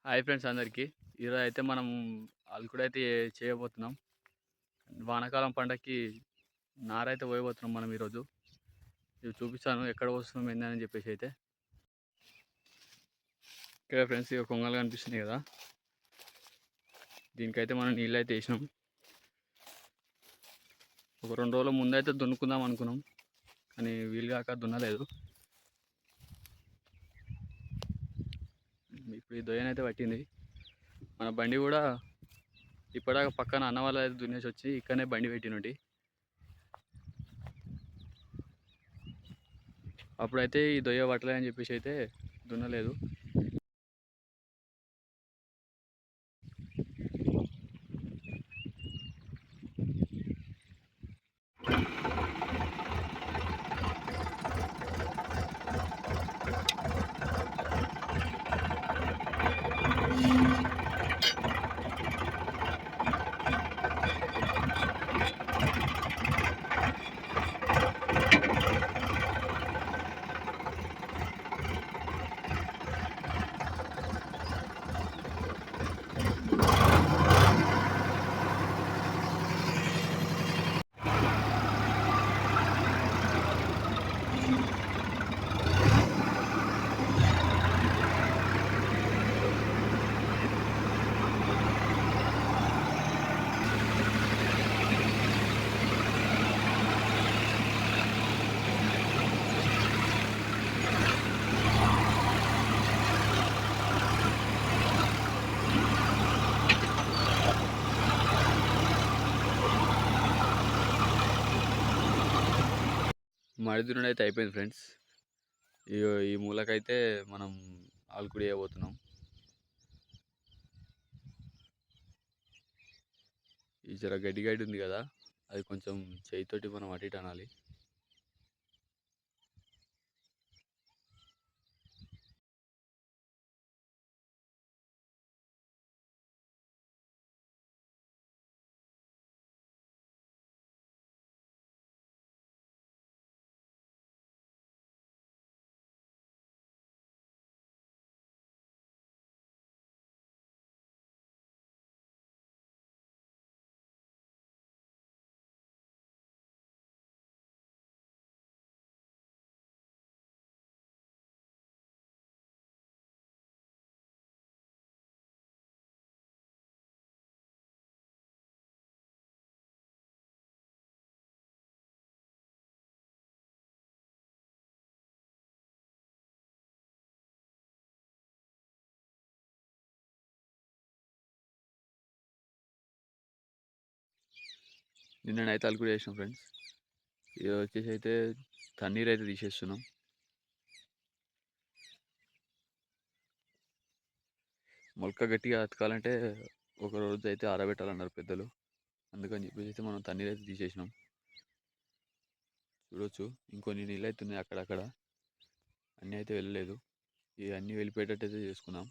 Hi friends అందరికీ. ఈరోజు అయితే మనం అలుకుడైతే చేయబోతున్నాం. వానాకాలం పంటకి నారైతే పోయబోతున్నాం మనం ఈరోజు. ఇవి చూపిస్తాను ఎక్కడ పోస్తున్నాం ఏందని చెప్పేసి అయితే. ఇక్కడ ఫ్రెండ్స్ ఇక కొంగలు కనిపిస్తున్నాయి కదా. దీనికైతే మనం నీళ్ళు అయితే వేసినాం. ఒక 2 రోజుల ముందైతే దున్నుకుందాం అనుకున్నాం, కానీ వీలు కాక దున్నలేదు. ఇప్పుడు ఈ దొయ్యనైతే పట్టింది. మన బండి కూడా ఇప్పటిదాకా పక్కన అన్న వాళ్ళు అయితే దున్నేసి వచ్చి ఇక్కడనే బండి పెట్టినట్టు. అప్పుడైతే ఈ దొయ్య పట్టలే అని చెప్పేసి అయితే దున్నలేదు. మడి దున్నుడు అయితే అయిపోయింది ఫ్రెండ్స్. ఈ మూలకైతే మనం ఆలుకుడి వేయబోతున్నాం. ఈ జర గడ్డి గడ్డి ఉంది కదా, అది కొంచెం చేయితోటి మనం అటు ఇటు అనాలి. నిన్ననైతే అలుకుడు వేసినాం ఫ్రెండ్స్. ఇది వచ్చేసి అయితే తన్నీరు అయితే తీసేస్తున్నాం. మొలక గట్టిగా అతకాలంటే ఒక రోజు అయితే ఆరబెట్టాలన్నారు పెద్దలు. అందుకని చెప్పేసి అయితే మనం తన్నీరు అయితే తీసేసినాం. చూడొచ్చు ఇంకొన్ని నీళ్ళు అయితే ఉన్నాయి అక్కడక్కడ, అన్నీ అయితే వెళ్ళలేదు. ఇవన్నీ వెళ్ళిపోయేటట్టు అయితే చేసుకున్నాం.